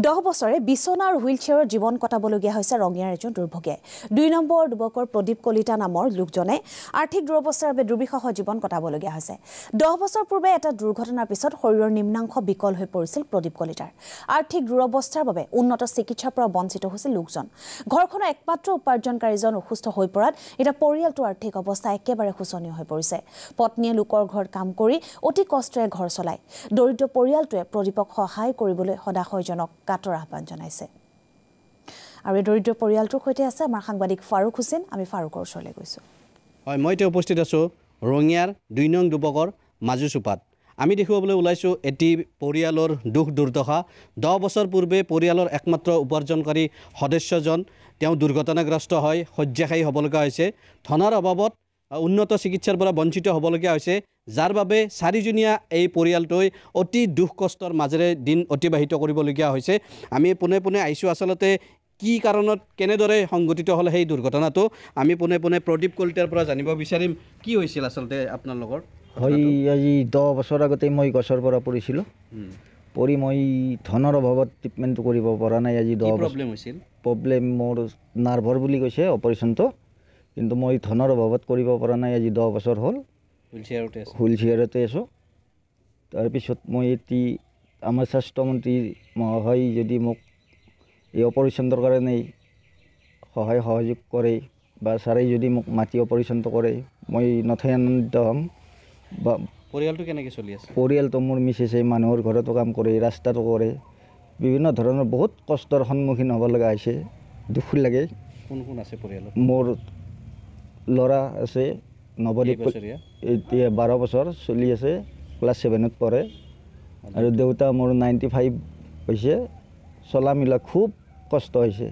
10 বছৰে বিছনা আৰু হুইলচেয়াৰৰ জীৱন কটাবলগীয়া হৈছে ৰঙিয়াৰ এজন দুৰ্ভগীয়ে 2 নম্বৰ যুৱকৰ প্ৰদীপ কলিতা নামৰ লোকজনে আৰ্থিক দুৰৱস্থাৰ বাবে দুৰ্বিষহ জীৱন কটাবলগীয়া হৈছে 10 বছৰ পূৰ্বে এটা দুৰ্ঘটনাৰ পিছত শৰীৰৰ নিম্নাংশ বিকল হৈ পৰিছিল প্ৰদীপ কলিতাৰ আৰ্থিক দুৰৱস্থাৰ বাবে উন্নত চিকিৎসাৰ পৰা বঞ্চিত হৈছিল লোকজন ঘৰখনৰ একমাত্ৰ উপাৰ্জনকাৰীজন অসুস্থ হৈ পৰাত এটা পৰিয়ালটোৰ আৰ্থিক অৱস্থা একেবাৰে শোচনীয় হৈ পৰিছে পত্নীয়ে লোকৰ ঘৰত কাম কৰি অতি কষ্টৰে ঘৰ চলায় দৰিদ্ৰ পৰিয়ালটোৱে প্ৰদীপক সহায় কৰিবলৈ সদাশয়জনক কাটৰ আহ্বান জনাইছে আৰু দৰিদ্ৰ পৰিয়ালটোৰ সৈতে আছে আমাৰ সাংবাদিক ফাৰুক হুছেইন আমি ফাৰুকৰ ওচৰলৈ গৈছো হয় মই এতিয়া উপস্থিত আছো ৰঙিয়াৰ 2 নং দুবকৰ মাজুচুপাত আমি দেখিবলৈ ওলাইছো এটি পৰিয়ালৰ দুখ দুৰ্দশা 10 বছৰ পূৰ্বে পৰিয়ালৰ একমাত্ৰ উপাৰ্জনকাৰী সদস্যজন তেওঁ দুৰ্ঘটনাগ্ৰস্ত হয় শয্যাশায়ী হ'বলগা হৈছে ধনৰ অভাৱত উন্নত চিকিৎসাৰ পৰা বঞ্চিত হ'বলগীয়া হৈছে যাৰ বাবে চাৰিজনীয়া এই পৰিয়ালটোই অতি দুখ কষ্টৰ মাজেৰে দিন অতিবাহিত কৰিবলগীয়া হৈছে আমি পুনে পুনে আইছো আসলতে কি কাৰণত কেনেদৰে সংঘটিত হ'ল সেই দুৰ্ঘটনাটো আমি পুনে পুনে প্ৰদীপ কলিতাৰ পৰা জানিব বিচাৰিম কি হৈছিল আসলতে আপোনাৰ লগৰ হয় আজি 10 বছৰ আগতে মই গছৰ পৰা পৰিছিল পৰি মই ধনৰ অভাৱত ট্ৰিটমেন্ট কৰিব পৰা নাই আজি 10 প্ৰবলেম হৈছিল প্ৰবলেম মোৰ নাৰ্ভৰ বুলি কৈছে অপাৰেচনটো কিন্তু মই ধনৰ অভাৱত কৰিব পৰা নাই আজি 10 বছৰ হ'ল হুইলচেয়াৰতে আছো তাৰ পিছত মই এটি আমাৰ স্বাস্থ্যমন্ত্ৰী মহোদয় যদি মোক এই অপাৰেচনৰ কাৰণে সহায় সহযোগ কৰে বা সাৰাই যদি মোক মাটি অপাৰেচনটো কৰে মই নথৈ আনন্দিত হ'ম বা পৰিয়ালটো কেনেকৈ চলি আছে পৰিয়ালটো মোৰ মিছেছে মানুহৰ ঘৰতো কাম কৰে ৰাস্তাটো কৰে বিভিন্ন ধৰণৰ বহুত কষ্টৰ সন্মুখীন হ'ব লগা হৈছে দুখ লাগে কোন কোন আছে পৰিয়ালত মোৰ ল'ৰা আছে নৱদীপ এতিয়া 12 বছৰ চলি আছে ক্লাছ 7ত পঢ়ে আৰু দেউতা মোৰ 95 হৈছে চলা মিলা খুব কষ্ট হৈছে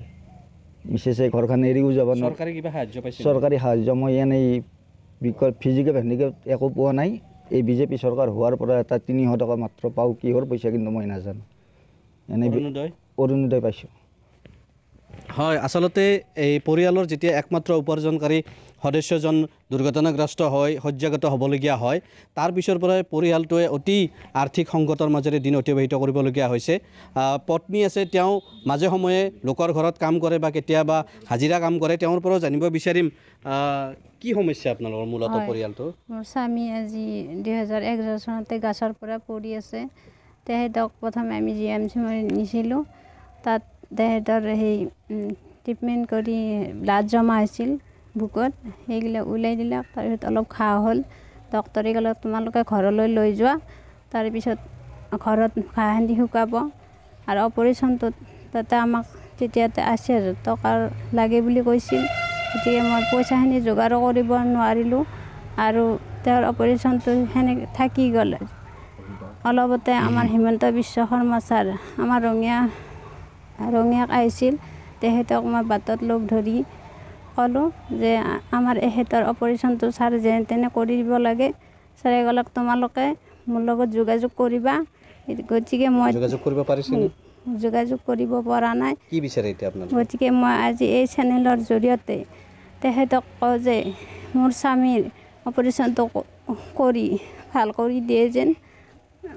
মিছেছে ঘৰখন এৰিও যাব নোৱাৰে চৰকাৰী কিবা সাহায্য পাইছে চৰকাৰী সাহায্য মই এনেই ফিজিকেল ভেণ্ডিকেপ একো পোৱা নাই এই বিজেপি চৰকাৰ হোৱাৰ পৰা এটা 300 টকা মাত্ৰ পাও কিহৰ পইচা কিন্তু মই নাজানো এনে অৰুণোদয় পাইছো হয় আসলতে এই পৰিয়ালৰ যেতিয়া একমাত্ৰ উপাৰ্জনকাৰী সদস্যজন দুৰ্ঘটনাগ্ৰস্ত হয় শয্যাগত হ'বলগীয়া হয় তাৰ পিছৰ পৰা পৰিয়ালটোৱে অতি আৰ্থিক সংকটৰ মাজেৰে দিন অতিবাহিত কৰিবলগীয়া হৈছে পত্নী আছে তেওঁ মাজে সময়ে লোকৰ ঘৰত কাম কৰে বা কেতিয়াবা হাজিৰা কাম কৰে তেওঁৰ পৰা জানিব বিচাৰিম কি সমস্যা আপোনালোকৰ মূলত পৰিয়ালটো মোৰ স্বামী আজি 2011 চনতে গাছৰ পৰা পৰি আছে তেহেতক প্ৰথমে আমি জিএমচি নিছিলোঁ তাত তেহেতৰ সেই ট্ৰিটমেণ্ট কৰি ব্লাড জমা হৈছিল বুকত সেইগিলা উলাই দিলে তাৰপিছত অলপ ঘা হ'ল ডক্টৰে ক'লে তোমালোকে ঘৰলৈ লৈ যোৱা তাৰপিছত ঘৰত ঘাহেndi শুকাব আৰু অপাৰেশ্যনটোত তাতে আমাক তেতিয়াতে 80,000 টকা লাগে বুলি কৈছিল গতিকে মই পইচাখিনি যোগাৰ কৰিব নোৱাৰিলোঁ আৰু তেওঁৰ অপাৰেশ্যনটো সেনেকৈ থাকি গ'ল অলপতে আমাৰ হিমন্ত বিশ্ব শৰ্মা ছাৰ আমাৰ ৰঙিয়াক আহিছিল তেহেতক মই বাটত লগ ধৰি ক'লোঁ যে আমাৰ এহেঁতৰ অপাৰেশ্যনটো ছাৰ যেনে তেনে কৰি দিব লাগে ছাৰে ক'লে তোমালোকে মোৰ লগত যোগাযোগ কৰিবা গতিকে মই যোগাযোগ কৰিব পাৰিছিল যোগাযোগ কৰিব পৰা নাই কি বিচাৰে এতিয়া আপোনালোকে গতিকে মই আজি এই চেনেলৰ জৰিয়তে তেহেতক কওঁ যে মোৰ স্বামীৰ অপাৰেশ্যনটো কৰি ভাল কৰি দিয়ে যেন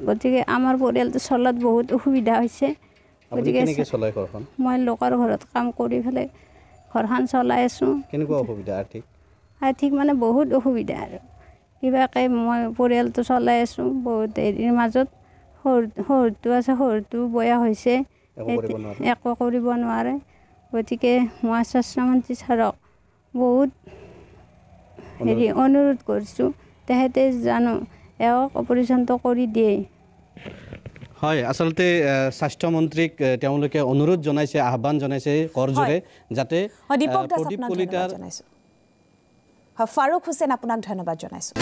গতিকে আমাৰ পৰিয়ালটো চলাত বহুত অসুবিধা হৈছে গতিকে মই লোকৰ ঘৰত কাম কৰি পেলাই ঘৰখন চলাই আছোঁ কেনেকুৱা অসুবিধা আৰ্থিক মানে বহুত অসুবিধা আৰু কিবাকে মই পৰিয়ালটো চলাই আছোঁ বহুত হেৰিৰ মাজত সৰুটো আছে সৰুটো বয়া হৈছে একো কৰিব নোৱাৰে গতিকে মই স্বাস্থ্যমন্ত্ৰী ছাৰক বহুত হেৰি অনুৰোধ কৰিছোঁ তেহেঁতে জানো এওঁক অপাৰেশ্যনটো কৰি দিয়ে হয় আসলতে স্বাস্থ্যমন্ত্ৰীক তেওঁলোকে অনুৰোধ জনাইছে আহ্বান জনাইছে কৰজোৰে যাতে প্ৰদীপ কলিতাৰ ফাৰুক হুছেইন আপোনাক ধন্যবাদ জনাইছোঁ